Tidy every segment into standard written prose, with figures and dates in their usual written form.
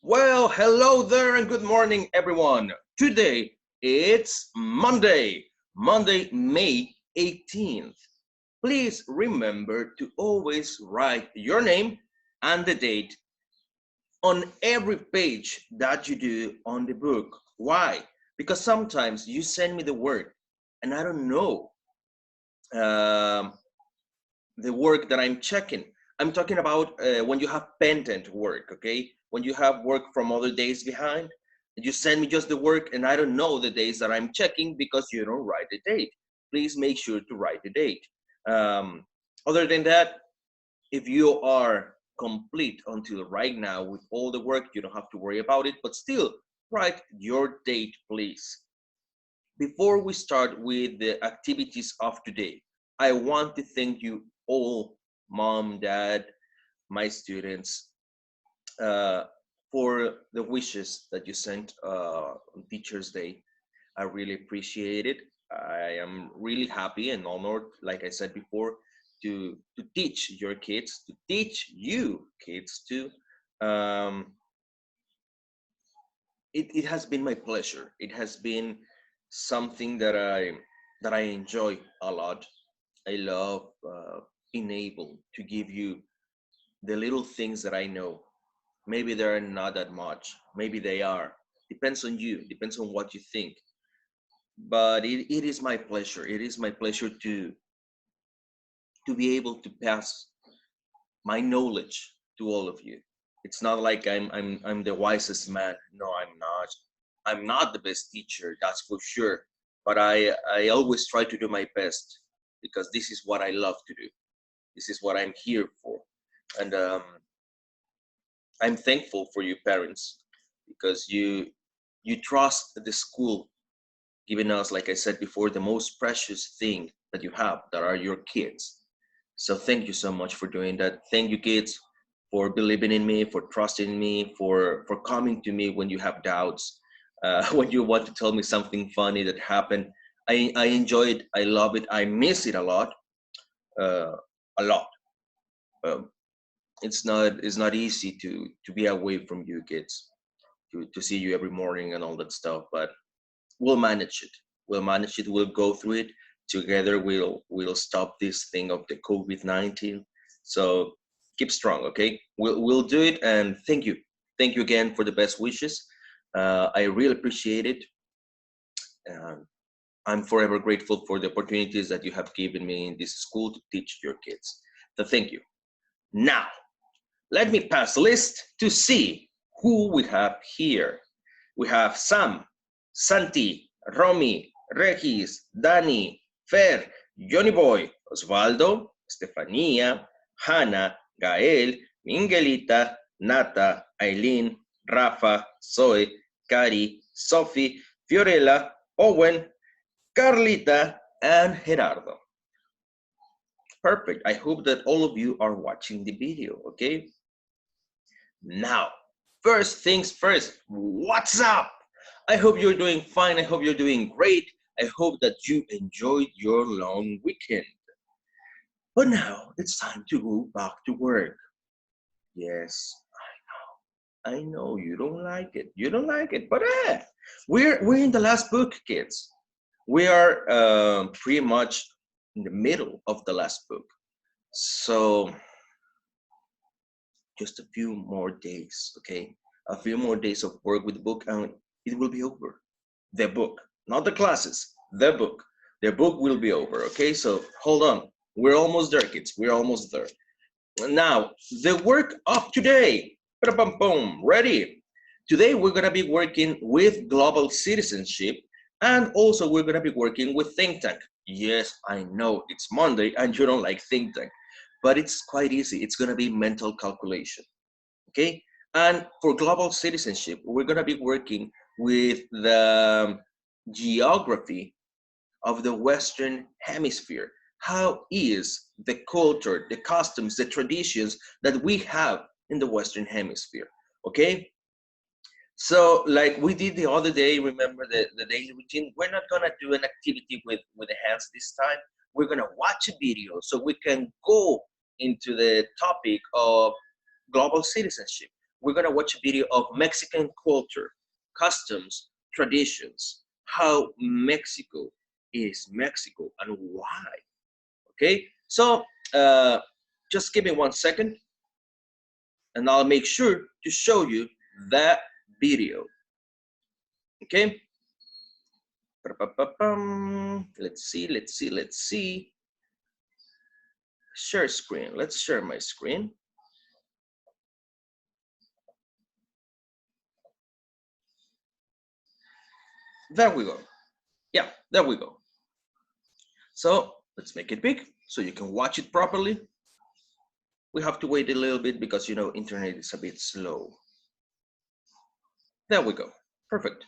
Well, hello there and good morning, everyone. Today it's Monday, May 18th. Please remember to always write your name and the date on every page that you do on the book. Why? Because sometimes you send me the work and I don't know um, the work that I'm checking. I'm talking about when you have pendant work, okay? When you have work from other days behind, and you send me just the work and I don't know the days that I'm checking because you don't write the date. Please make sure to write the date. Um, Other than that, if you are complete until right now with all the work, you don't have to worry about it, but still write your date, please. Before we start with the activities of today, I want to thank you all, mom, dad, my students, uh, for the wishes that you sent on Teacher's Day. I really appreciate it. I am really happy and honored, like I said before, to teach your kids, to teach you kids too. Um, it has been my pleasure. It has been something that I enjoy a lot. I love being able to give you the little things that I know. Maybe they're not that much. Maybe they are. Depends on you. Depends on what you think. But it is my pleasure. It is my pleasure to be able to pass my knowledge to all of you. It's not like I'm the wisest man. No, I'm not. I'm not the best teacher, that's for sure. But I always try to do my best because this is what I love to do. This is what I'm here for. And I'm thankful for you parents because you trust the school, giving us, like I said before, the most precious thing that you have, that are your kids. So thank you so much for doing that. Thank you, kids, for believing in me, for trusting me, for coming to me when you have doubts, when you want to tell me something funny that happened. I enjoy it. I love it. I miss it a lot, uh, a lot. Um, it's not easy to be away from you kids, to see you every morning and all that stuff. But we'll manage it. We'll manage it. We'll go through it together. We'll stop this thing of the COVID-19. So keep strong, okay? We'll do it. And thank you again for the best wishes. I really appreciate it. Um, I'm forever grateful for the opportunities that you have given me in this school to teach your kids. So thank you. Now, let me pass the list to see who we have here. We have Sam, Santi, Romy, Regis, Dani, Fer, Johnny Boy, Osvaldo, Estefania, Hannah, Gael, Miguelita, Nata, Aileen, Rafa, Zoe, Cari, Sophie, Fiorella, Owen, Carlita, and Gerardo. Perfect. I hope that all of you are watching the video, okay? Now, first things first, what's up? I hope you're doing fine. I hope you're doing great. I hope that you enjoyed your long weekend. But now it's time to go back to work. Yes, I know you don't like it. You don't like it, but we're in the last book, kids. We are pretty much in the middle of the last book. So just a few more days, okay? A few more days of work with the book and it will be over. The book, not the classes, the book. The book will be over, okay? So hold on. We're almost there, kids. We're almost there. Now, the work of today. Boom, ready? Today we're gonna be working with global citizenship and also we're gonna be working with think tank. Yes, I know it's Monday and you don't like think tank, but it's quite easy. It's gonna be mental calculation, okay? And for global citizenship, we're gonna be working with the geography of the Western Hemisphere. How is the culture, the customs, the traditions that we have in the Western Hemisphere, okay? So like we did the other day, remember the daily routine? We're not gonna do an activity with the hands this time. We're gonna watch a video so we can go into the topic of global citizenship. we're gonna watch a video of Mexican culture, customs, traditions, how Mexico is Mexico and why. Okay, so just give me 1 second and I'll make sure to show you that video. Okay, let's see. Share screen. Let's share my screen. There we go. Yeah, there we go. So let's make it big so you can watch it properly. We have to wait a little bit because, you know, internet is a bit slow. There we go. Perfect.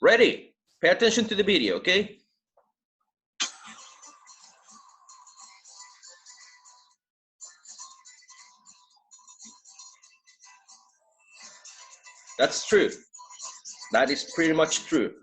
Ready? Pay attention to the video, okay? That's true. That is pretty much true.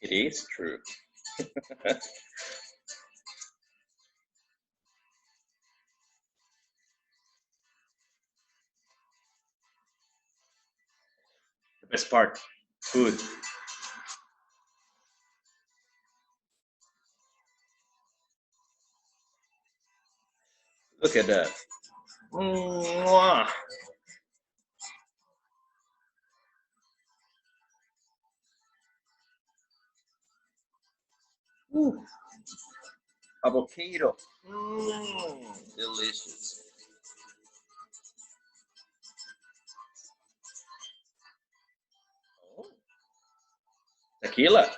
It is true. The best part, food. Look at that. Mwah. Ooh. Avocado. Delicious. Oh. Tequila.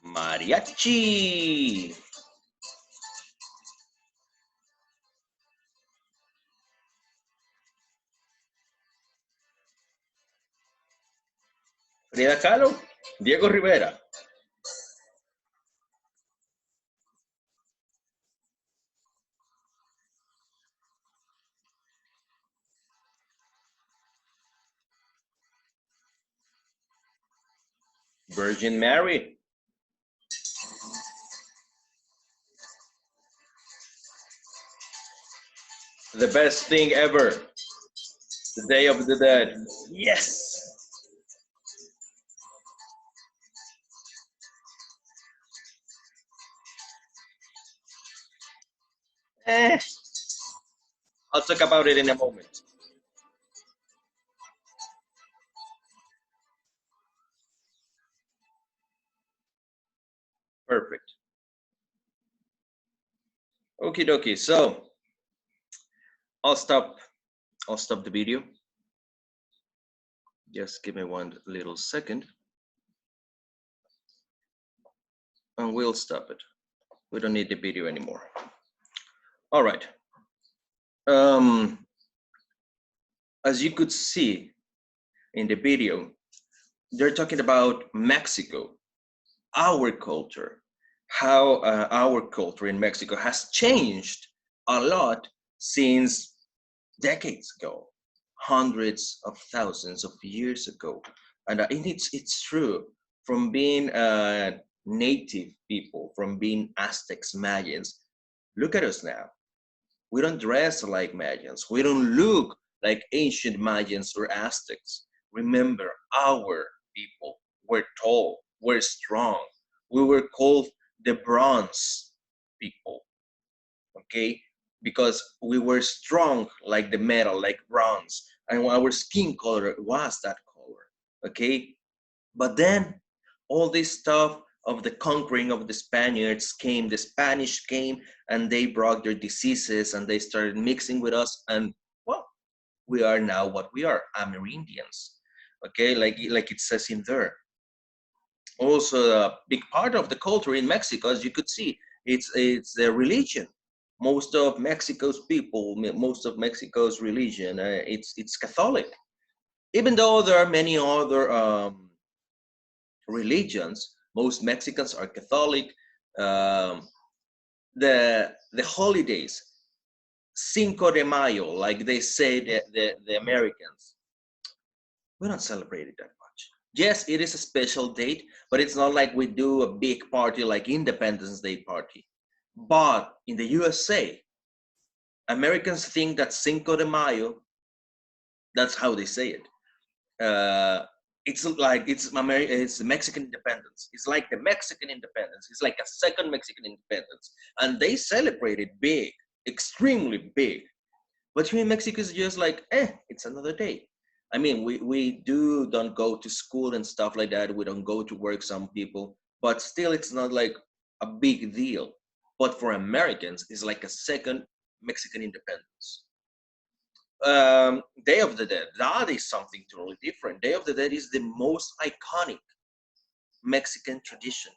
Mariachi. Frida Kahlo. Diego Rivera. Virgin Mary. The best thing ever. The Day of the Dead. Yes. I'll talk about it in a moment. Perfect. Okie dokie. So I'll stop the video. Just give me 1 little second. And we'll stop it. We don't need the video anymore. All right. As you could see in the video, They're talking about Mexico, our culture, how our culture in Mexico has changed a lot since decades ago, hundreds of thousands of years ago. And it's true, from being native people, from being Aztecs, Mayans. Look at us now. We don't dress like Mayans. We don't look like ancient Mayans or Aztecs. Remember, our people were tall, were strong. We were called the bronze people, okay? Because we were strong like the metal, like bronze, and our skin color was that color, okay? But then all this stuff of the conquering of the Spaniards came, the Spanish came, and they brought their diseases and they started mixing with us, and well, we are now what we are, Amerindians, okay? Like it says in there. Also, a big part of the culture in Mexico, as you could see, it's the religion. Most of Mexico's people, most of Mexico's religion, it's Catholic. Even though there are many other religions, most Mexicans are Catholic. Um, the holidays, Cinco de Mayo, like they say the Americans, we don't celebrate it that much. Yes, it is a special date, but it's not like we do a big party like Independence Day party. But in the USA, Americans think that Cinco de Mayo, that's how they say it. It's like it's Mexican independence. It's like the Mexican independence. It's like a second Mexican independence, and they celebrate it big, extremely big. But here in Mexico, it's just like, it's another day. I mean, we don't go to school and stuff like that. We don't go to work, some people, but still, it's not like a big deal. But for Americans, it's like a second Mexican independence. Day of the Dead, that is something totally different. Day of the Dead is the most iconic Mexican tradition.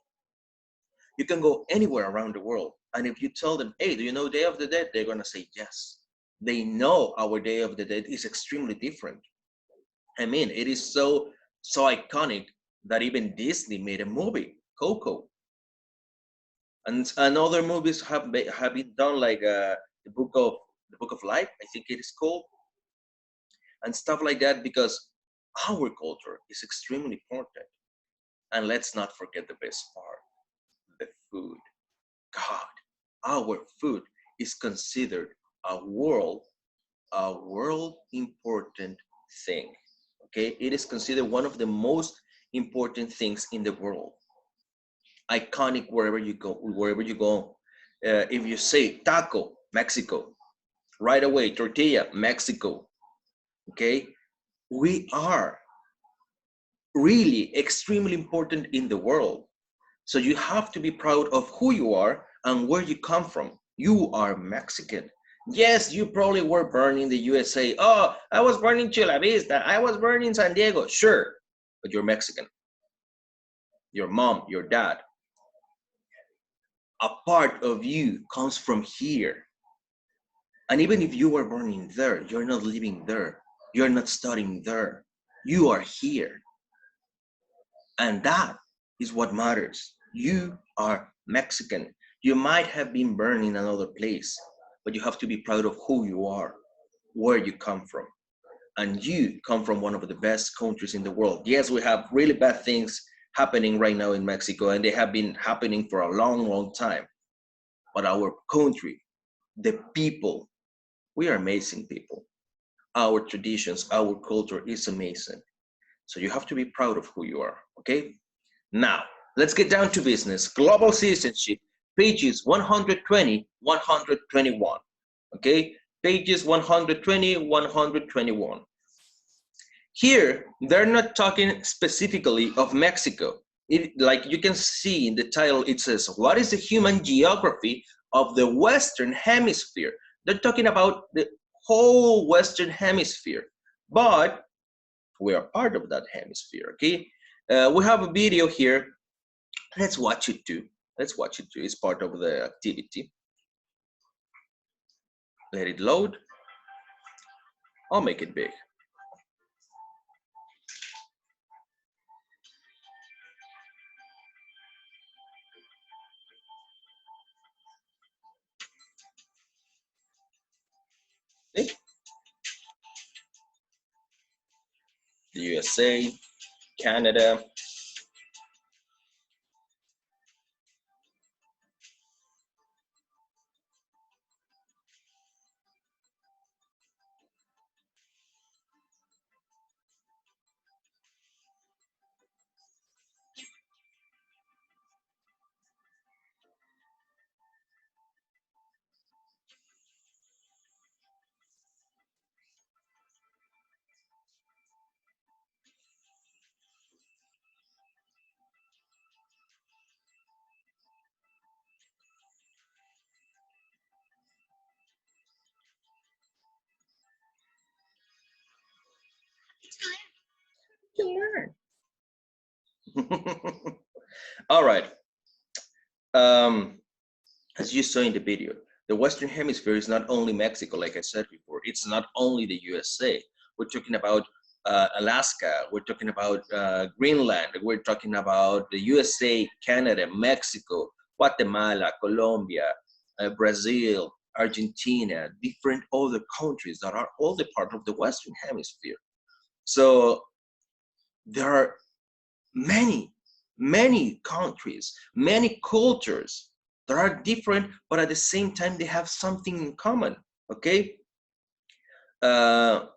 You can go anywhere around the world, and if you tell them, hey, do you know Day of the Dead? They're gonna say yes. They know our Day of the Dead is extremely different. I mean, it is so iconic that even Disney made a movie, Coco, and other movies have been done, like the Book of Life, I think it is called, and stuff like that, because our culture is extremely important. And let's not forget the best part, the food. God, our food is considered a world important thing. Okay, it is considered one of the most important things in the world. Iconic wherever you go, wherever you go. If you say taco, Mexico, right away, tortilla, Mexico. Okay, we are really extremely important in the world. So you have to be proud of who you are and where you come from. You are Mexican. Yes, you probably were born in the USA. Oh, I was born in Chula Vista. I was born in San Diego. Sure, but you're Mexican. Your mom, your dad, a part of you comes from here. And even if you were born in there, you're not living there. You're not studying there. You are here. And that is what matters. You are Mexican. You might have been born in another place, but you have to be proud of who you are, where you come from. And you come from one of the best countries in the world. Yes, we have really bad things happening right now in Mexico, and they have been happening for a long time. But our country, the people, we are amazing people. Our traditions, our culture is amazing. So you have to be proud of who you are, okay? Now, let's get down to business. Global citizenship, pages 120, 121. Okay, pages 120, 121. Here, they're not talking specifically of Mexico. Like you can see in the title, it says, what is the human geography of the Western Hemisphere? They're talking about the whole Western Hemisphere, but we are part of that hemisphere, okay? We have a video here. Let's watch it too. Let's watch it too. It's part of the activity. Let it load. I'll make it big. the USA, Canada. You learn. All right. As you saw in the video, the Western Hemisphere is not only Mexico, like I said before. It's not only the USA. We're talking about Alaska. We're talking about Greenland. We're talking about the USA, Canada, Mexico, Guatemala, Colombia, Brazil, Argentina, different other countries that are all the part of the Western Hemisphere. So there are many, many countries, many cultures that are different, but at the same time, they have something in common, okay? The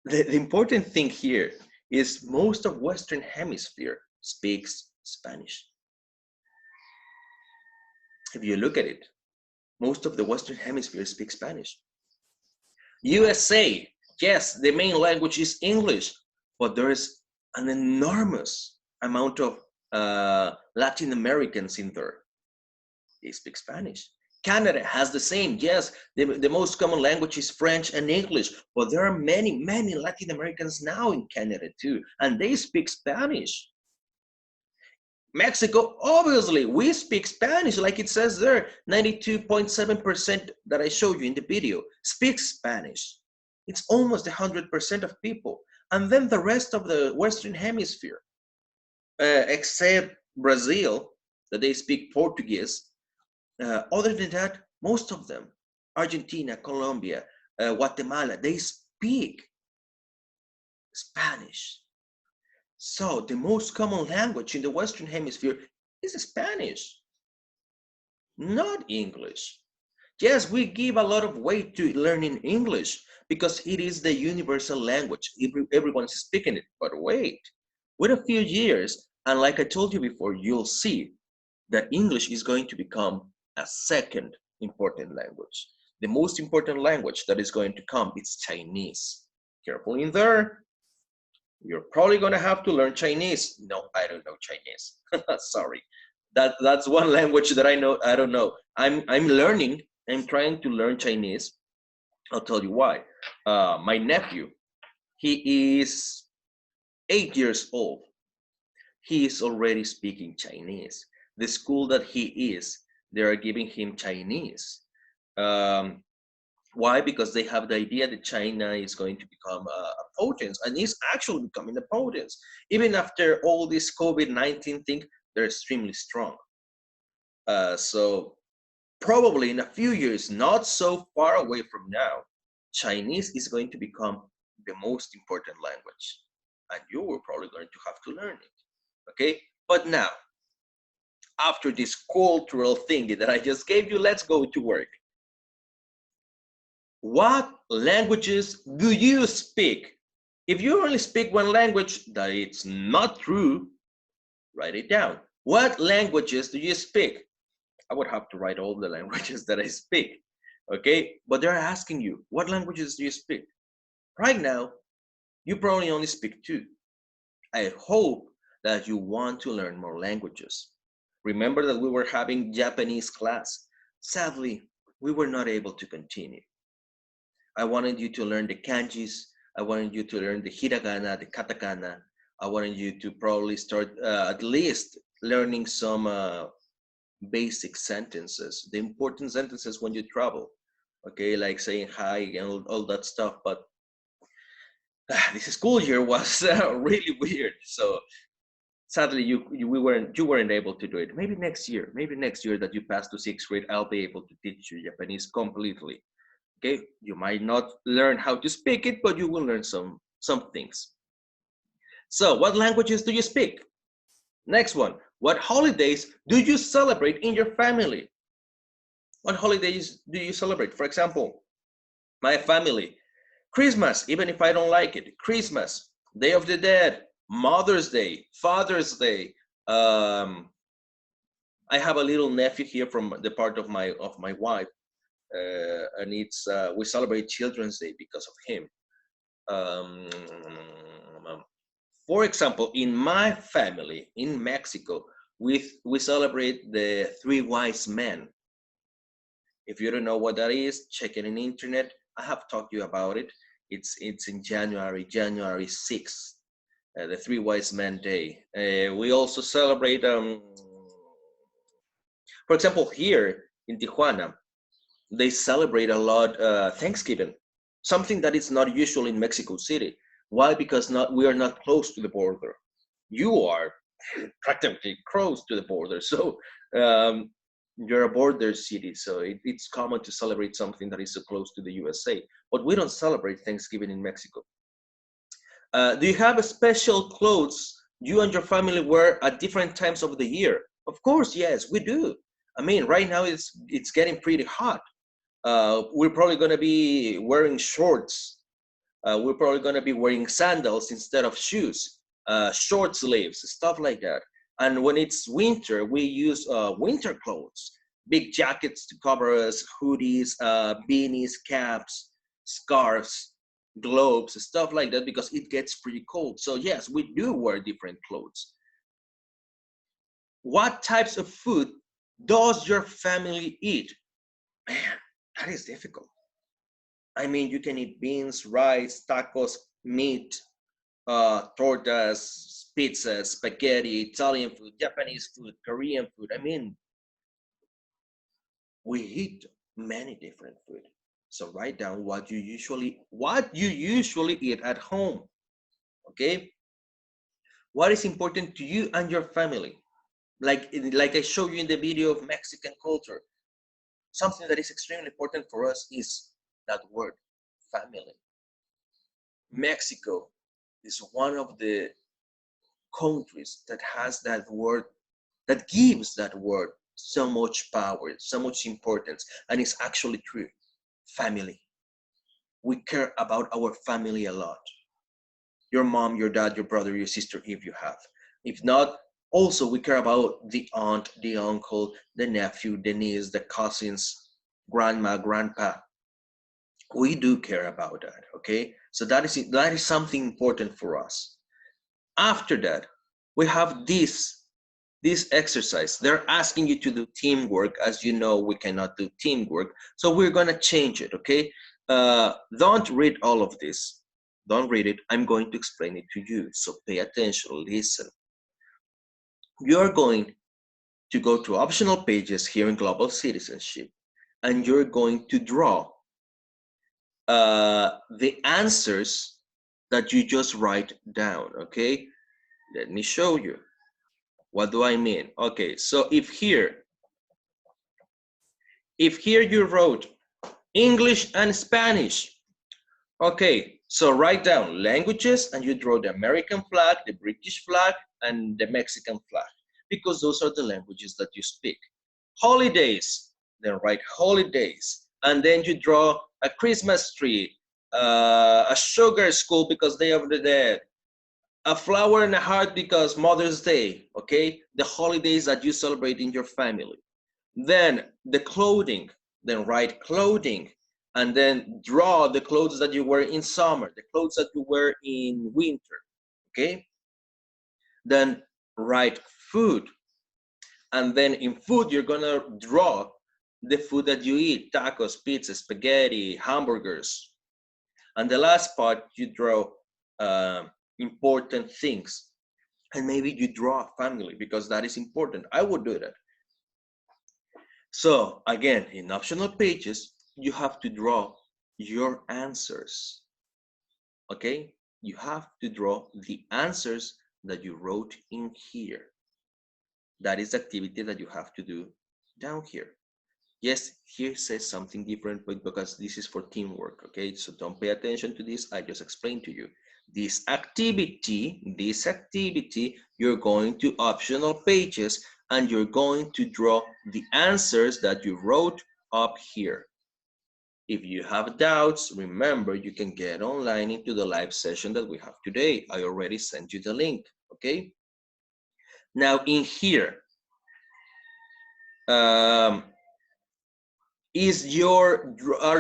important thing here is most of Western Hemisphere speaks Spanish. If you look at it, most of the Western Hemisphere speaks Spanish. USA, yes, the main language is English, but there is an enormous amount of Latin Americans in there. They speak Spanish. Canada has the same. Yes, the most common language is French and English, but there are many, many Latin Americans now in Canada too, and they speak Spanish. Mexico, obviously, we speak Spanish, like it says there. 92.7% that I showed you in the video speaks Spanish. It's almost 100% of people. And then the rest of the Western Hemisphere, except Brazil, that they speak Portuguese. Other than that, most of them, Argentina, Colombia, Guatemala, they speak Spanish. So the most common language in the Western Hemisphere is Spanish, not English. Yes, we give a lot of weight to learning English because it is the universal language. Everyone's speaking it. But wait, with a few years, and like I told you before, you'll see that English is going to become a second important language. The most important language that is going to come is Chinese. Careful in there. You're probably going to have to learn Chinese. No, I don't know Chinese. Sorry. That's one language that I know. I don't know. I'm learning. I'm trying to learn Chinese. I'll tell you why. My nephew, he is 8 years old. He is already speaking Chinese. The school that he is, they are giving him Chinese. Why? Because they have the idea that China is going to become a potence, and is actually becoming a potence. Even after all this COVID-19 thing, they're extremely strong. So probably in a few years, not so far away from now, Chinese is going to become the most important language. And you were probably going to have to learn it. Okay? But now, after this cultural thing that I just gave you, let's go to work. What languages do you speak? If you only speak one language, that it's not true, write it down. What languages do you speak? I would have to write all the languages that I speak, okay? But they're asking you, what languages do you speak? Right now, you probably only speak two. I hope that you want to learn more languages. Remember that we were having Japanese class. Sadly, we were not able to continue. I wanted you to learn the kanjis. I wanted you to learn the hiragana, the katakana. I wanted you to probably start at least learning some basic sentences, the important sentences when you travel, okay, like saying hi and all that stuff. But this school year was really weird. So sadly, you weren't able to do it. Maybe next year that you pass to 6th grade, I'll be able to teach you Japanese completely. Okay, you might not learn how to speak it, but you will learn some things. So what languages do you speak? Next one, what holidays do you celebrate in your family? What holidays do you celebrate? For example, my family, Christmas, even if I don't like it, Christmas, Day of the Dead, Mother's Day, Father's Day. I have a little nephew here from the part of my wife, and it's we celebrate Children's Day because of him. Um, for example, in my family in Mexico, we celebrate the Three Wise Men. If you don't know what that is, check it in the internet. I have talked to you about it. It's in January 6th, the Three Wise Men Day. We also celebrate, for example, here in Tijuana, they celebrate a lot Thanksgiving, something that is not usual in Mexico City. Why? Because we are not close to the border. You are practically close to the border, so um, you're a border city, so it's common to celebrate something that is so close to the USA. But we don't celebrate Thanksgiving in Mexico. Do you have a special clothes you and your family wear at different times of the year? Of course, yes, we do. I mean, right now it's getting pretty hot. We're probably going to be wearing shorts. We're probably going to be wearing sandals instead of shoes, short sleeves, stuff like that. And when it's winter, we use winter clothes, big jackets to cover us, hoodies, beanies, caps, scarves, globes, stuff like that, because it gets pretty cold. So yes, we do wear different clothes. What types of food does your family eat? Man, that is difficult. I mean, you can eat beans, rice, tacos, meat, tortas, pizzas, spaghetti, Italian food, Japanese food, Korean food. I mean, we eat many different food. So write down what you usually eat at home. Okay? What is important to you and your family? Like I showed you in the video of Mexican culture. Something that is extremely important for us is that word, family. Mexico is one of the countries that has that word, that gives that word so much power, so much importance, and it's actually true. Family. We care about our family a lot. Your mom, your dad, your brother, your sister, if you have. If not, also we care about the aunt, the uncle, the nephew, the niece, the cousins, grandma, grandpa. We do care about that, okay? So that is something important for us. After that, we have this exercise. They're asking you to do teamwork. As you know, we cannot do teamwork, so we're gonna change it, okay? Don't read all of this. Don't read it. I'm going to explain it to you, so pay attention, listen. You're going to go to optional pages here in Global Citizenship, and you're going to draw the answers that you just write down, okay? Let me show you. What do I mean? Okay, so if here you wrote English and Spanish, okay, so write down languages and you draw the American flag, the British flag, and the Mexican flag, because those are the languages that you speak. Holidays, then write holidays, and then you draw a Christmas tree, a sugar skull because Day of the Dead, a flower and a heart because Mother's Day, okay? The holidays that you celebrate in your family. Then the clothing, then write clothing, and then draw the clothes that you wear in summer, the clothes that you wear in winter, okay? Then write food, and then in food, you're gonna draw the food that you eat, tacos, pizza, spaghetti, hamburgers. And the last part, you draw important things. And maybe you draw a family because that is important. I would do that. So again, in optional pages, you have to draw your answers. Okay? You have to draw the answers that you wrote in here. That is the activity that you have to do down here. Yes, here says something different, but because this is for teamwork, okay? So don't pay attention to this, I just explained to you. This activity, you're going to optional pages and you're going to draw the answers that you wrote up here. If you have doubts, remember you can get online into the live session that we have today. I already sent you the link, okay? Now in here, are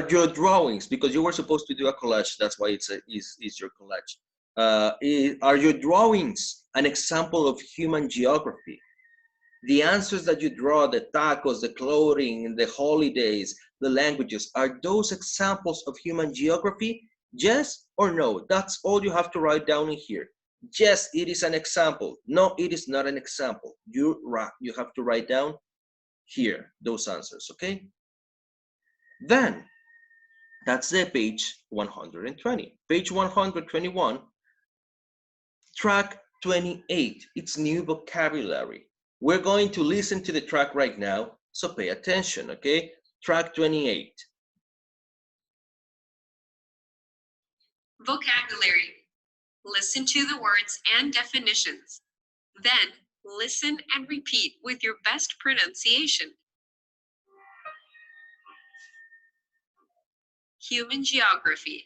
your drawings, because you were supposed to do a collage, that's why it's your collage. Are your drawings an example of human geography? The answers that you draw, the tacos, the clothing, the holidays, the languages, are those examples of human geography? Yes or no? That's all you have to write down in here. Yes, it is an example. No, it is not an example. You have to write down here those answers, okay? Then, that's the page 120. Page 121, track 28, it's new vocabulary. We're going to listen to the track right now, so pay attention, okay? Track 28. Vocabulary. Listen to the words and definitions. Then, listen and repeat with your best pronunciation. Human geography.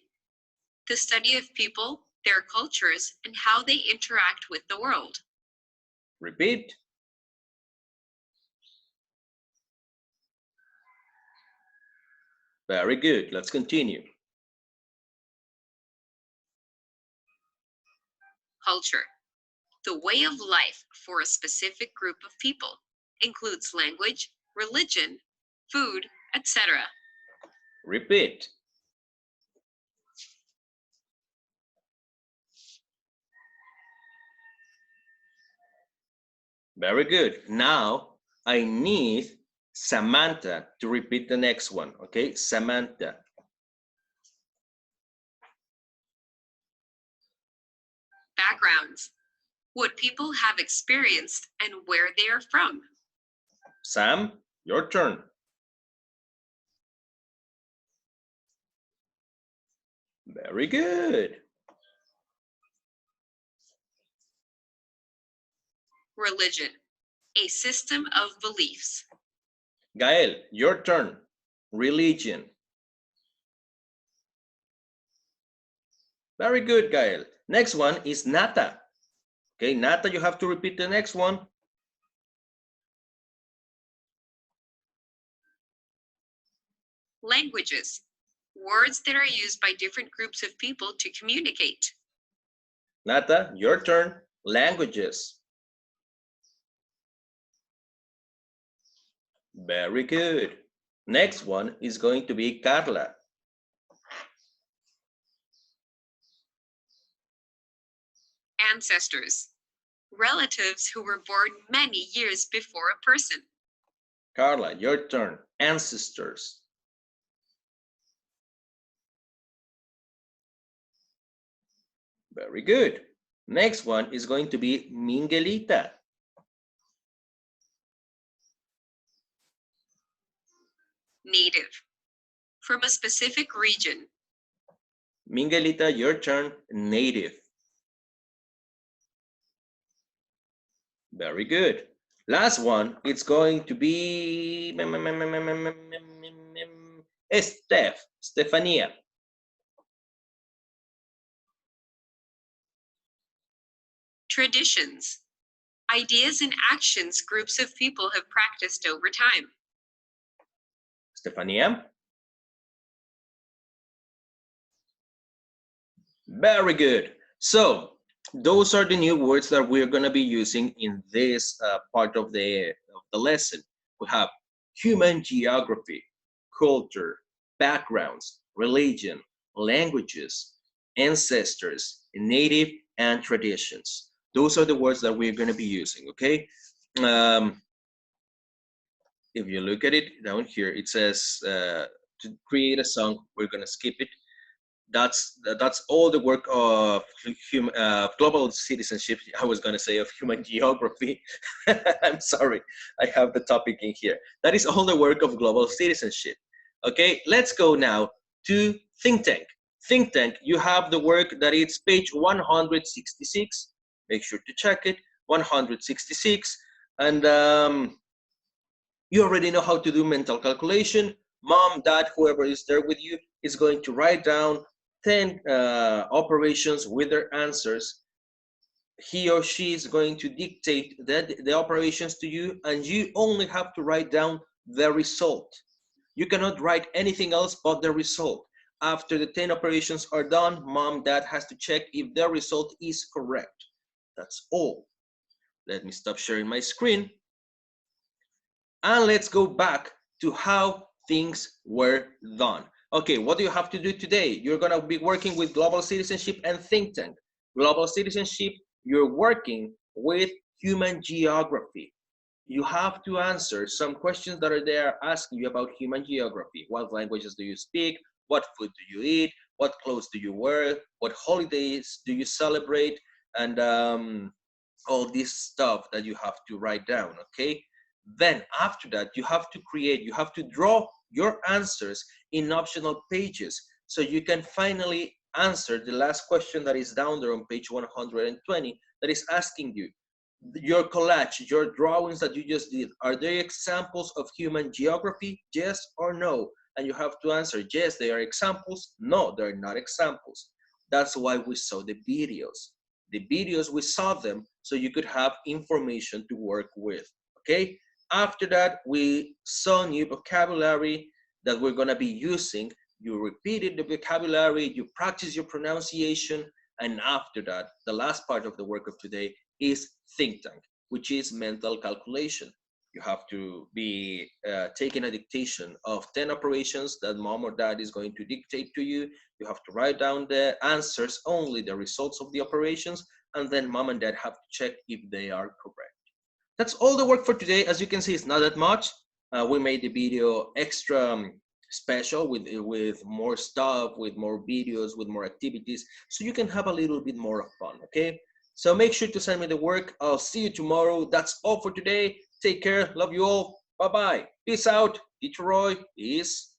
The study of people, their cultures, and how they interact with the world. Repeat. Very good. Let's continue. Culture. The way of life for a specific group of people. Includes language, religion, food, etc. Repeat. Very good. Now, I need Samantha to repeat the next one, okay? Samantha. Backgrounds. What people have experienced and where they are from. Sam, your turn. Very good. Religion. A system of beliefs. Gael, your turn. Religion. Very good, Gael. Next one is Nata. Okay, Nata, you have to repeat the next one. Languages. Words that are used by different groups of people to communicate. Nata, your turn. Languages. Very good. Next one is going to be Carla. Ancestors. Relatives who were born many years before a person. Carla, your turn. Ancestors. Very good. Next one is going to be Miguelita. Native. From a specific region. Miguelita, your turn. Native. Very good. Last one, it's going to be Stefania. Traditions. Ideas and actions groups of people have practiced over time. Stefania. Very good. So those are the new words that we're going to be using in this part of the lesson. We have human geography, culture, backgrounds, religion, languages, ancestors, native, and traditions. Those are the words that we're going to be using, okay? If you look at it down here, it says to create a song, we're going to skip it. That's all the work of global citizenship. I was going to say of human geography. I'm sorry, I have the topic in here. That is all the work of global citizenship. Okay, let's go now to think tank. Think tank, you have the work that it's page 166. Make sure to check it, 166. And you already know how to do mental calculation. Mom, dad, whoever is there with you is going to write down 10 operations with their answers. He or she is going to dictate the operations to you, and you only have to write down the result. You cannot write anything else but the result. After the 10 operations are done, mom, dad has to check if the result is correct. That's all. Let me stop sharing my screen. And let's go back to how things were done. Okay, what do you have to do today? You're gonna be working with global citizenship and think tank. Global citizenship, you're working with human geography. You have to answer some questions that are there asking you about human geography. What languages do you speak? What food do you eat? What clothes do you wear? What holidays do you celebrate? And all this stuff that you have to write down, okay? Then after that, you have to draw your answers in optional pages so you can finally answer the last question that is down there on page 120 that is asking you, your collage, your drawings that you just did, are they examples of human geography? Yes or no? And you have to answer, yes, they are examples. No, they're not examples. That's why we saw the videos. The videos, we saw them so you could have information to work with, okay? After that, we saw new vocabulary that we're gonna be using. You repeated the vocabulary, you practice your pronunciation, and after that, the last part of the work of today is think tank, which is mental calculation. You have to be taking a dictation of 10 operations that mom or dad is going to dictate to you. You have to write down the answers, only the results of the operations, and then mom and dad have to check if they are correct. That's all the work for today. As you can see, it's not that much. We made the video extra special with more stuff, with more videos, with more activities, so you can have a little bit more of fun, okay? So make sure to send me the work. I'll see you tomorrow. That's all for today. Take care. Love you all. Bye-bye. Peace out. Teacher Roy is